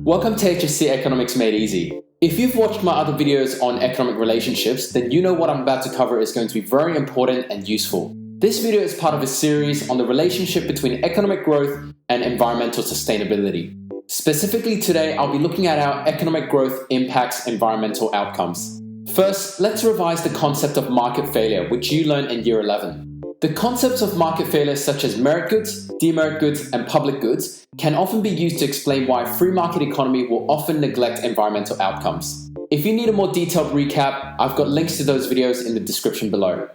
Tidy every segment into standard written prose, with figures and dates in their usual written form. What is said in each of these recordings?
Welcome to HSC Economics Made Easy. If you've watched my other videos on economic relationships, then you know what I'm about to cover is going to be very important and useful. This video is part of a series on the relationship between economic growth and environmental sustainability. Specifically today, I'll be looking at how economic growth impacts environmental outcomes. First, let's revise the concept of market failure, which you learned in year 11. The concepts of market failure such as merit goods, demerit goods, and public goods can often be used to explain why a free market economy will often neglect environmental outcomes. If you need a more detailed recap, I've got links to those videos in the description below.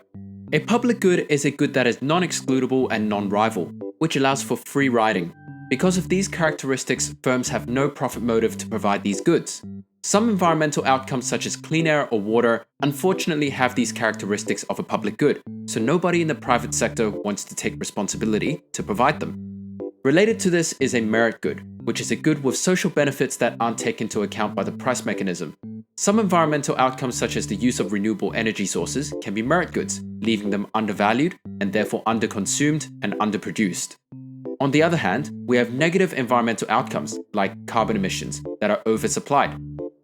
A public good is a good that is non-excludable and non-rival, which allows for free riding. Because of these characteristics, firms have no profit motive to provide these goods. Some environmental outcomes such as clean air or water unfortunately have these characteristics of a public good, so nobody in the private sector wants to take responsibility to provide them. Related to this is a merit good, which is a good with social benefits that aren't taken into account by the price mechanism. Some environmental outcomes such as the use of renewable energy sources can be merit goods, leaving them undervalued and therefore underconsumed and underproduced. On the other hand, we have negative environmental outcomes like carbon emissions that are oversupplied.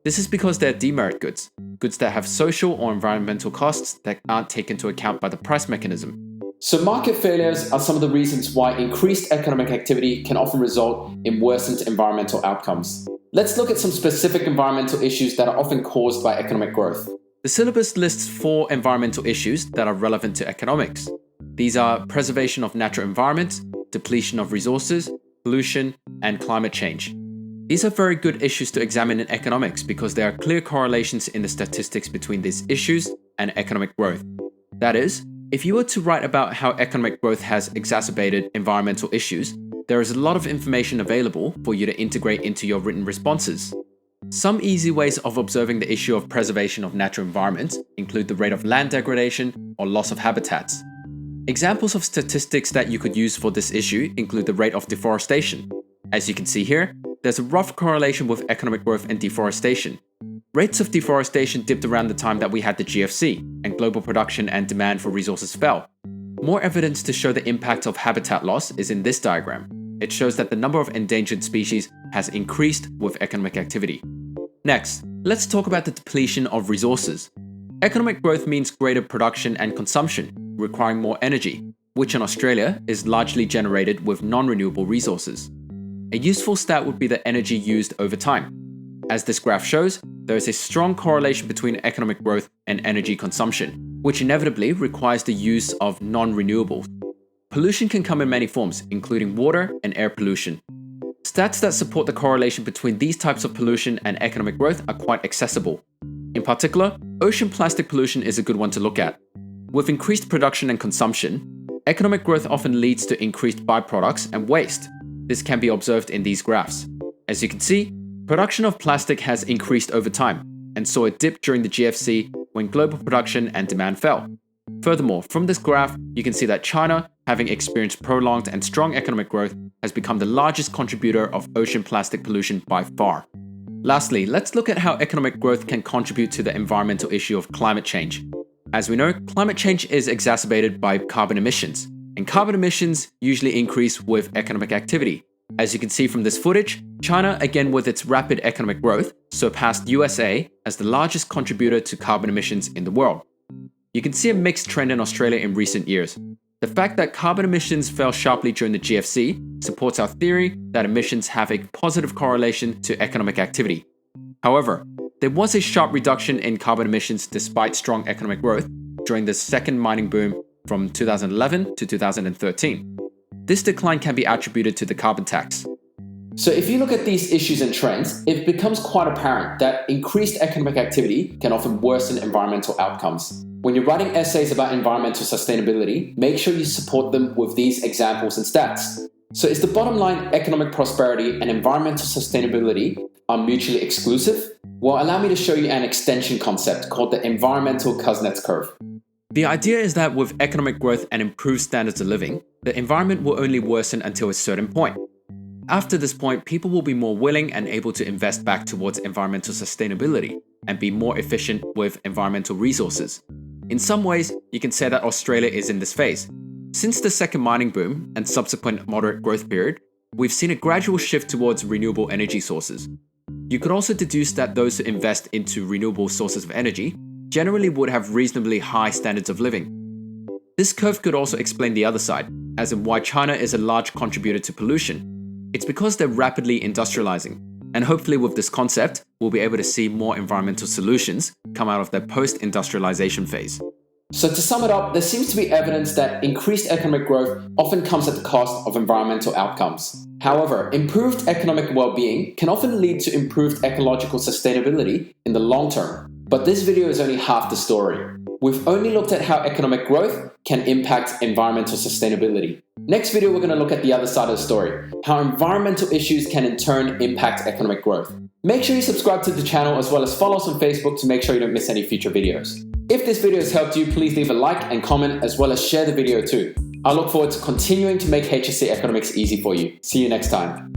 This is because they're demerit goods, goods that have social or environmental costs that aren't taken into account by the price mechanism. So market failures are some of the reasons why increased economic activity can often result in worsened environmental outcomes. Let's look at some specific environmental issues that are often caused by economic growth. The syllabus lists 4 environmental issues that are relevant to economics. These are preservation of natural environments, depletion of resources, pollution, and climate change. These are very good issues to examine in economics because there are clear correlations in the statistics between these issues and economic growth. That is, if you were to write about how economic growth has exacerbated environmental issues, there is a lot of information available for you to integrate into your written responses. Some easy ways of observing the issue of preservation of natural environments include the rate of land degradation or loss of habitats. Examples of statistics that you could use for this issue include the rate of deforestation. As you can see here, there's a rough correlation with economic growth and deforestation. Rates of deforestation dipped around the time that we had the GFC, and global production and demand for resources fell. More evidence to show the impact of habitat loss is in this diagram. It shows that the number of endangered species has increased with economic activity. Next, let's talk about the depletion of resources. Economic growth means greater production and consumption, requiring more energy, which in Australia is largely generated with non-renewable resources. A useful stat would be the energy used over time. As this graph shows, there is a strong correlation between economic growth and energy consumption, which inevitably requires the use of non-renewables. Pollution can come in many forms, including water and air pollution. Stats that support the correlation between these types of pollution and economic growth are quite accessible. In particular, ocean plastic pollution is a good one to look at. With increased production and consumption, economic growth often leads to increased byproducts and waste. This can be observed in these graphs. As you can see, production of plastic has increased over time and saw a dip during the GFC when global production and demand fell. Furthermore, from this graph, you can see that China, having experienced prolonged and strong economic growth, has become the largest contributor of ocean plastic pollution by far. Lastly, let's look at how economic growth can contribute to the environmental issue of climate change. As we know, climate change is exacerbated by carbon emissions, and carbon emissions usually increase with economic activity. As you can see from this footage, China, again with its rapid economic growth, surpassed USA as the largest contributor to carbon emissions in the world. You can see a mixed trend in Australia in recent years. The fact that carbon emissions fell sharply during the GFC supports our theory that emissions have a positive correlation to economic activity. However, there was a sharp reduction in carbon emissions despite strong economic growth during the second mining boom from 2011 to 2013. This decline can be attributed to the carbon tax. So if you look at these issues and trends, it becomes quite apparent that increased economic activity can often worsen environmental outcomes. When you're writing essays about environmental sustainability, make sure you support them with these examples and stats. So is the bottom line economic prosperity and environmental sustainability are mutually exclusive? Well, allow me to show you an extension concept called the environmental Kuznets curve. The idea is that with economic growth and improved standards of living, the environment will only worsen until a certain point. After this point, people will be more willing and able to invest back towards environmental sustainability and be more efficient with environmental resources. In some ways, you can say that Australia is in this phase. Since the second mining boom and subsequent moderate growth period, we've seen a gradual shift towards renewable energy sources. You could also deduce that those who invest into renewable sources of energy generally would have reasonably high standards of living. This curve could also explain the other side, as in why China is a large contributor to pollution. It's because they're rapidly industrializing, and hopefully with this concept, we'll be able to see more environmental solutions come out of their post-industrialization phase. So to sum it up, there seems to be evidence that increased economic growth often comes at the cost of environmental outcomes. However, improved economic well-being can often lead to improved ecological sustainability in the long term. But this video is only half the story. We've only looked at how economic growth can impact environmental sustainability. Next video, we're going to look at the other side of the story, how environmental issues can in turn impact economic growth. Make sure you subscribe to the channel as well as follow us on Facebook to make sure you don't miss any future videos. If this video has helped you, please leave a like and comment as well as share the video too. I look forward to continuing to make HSC economics easy for you. See you next time.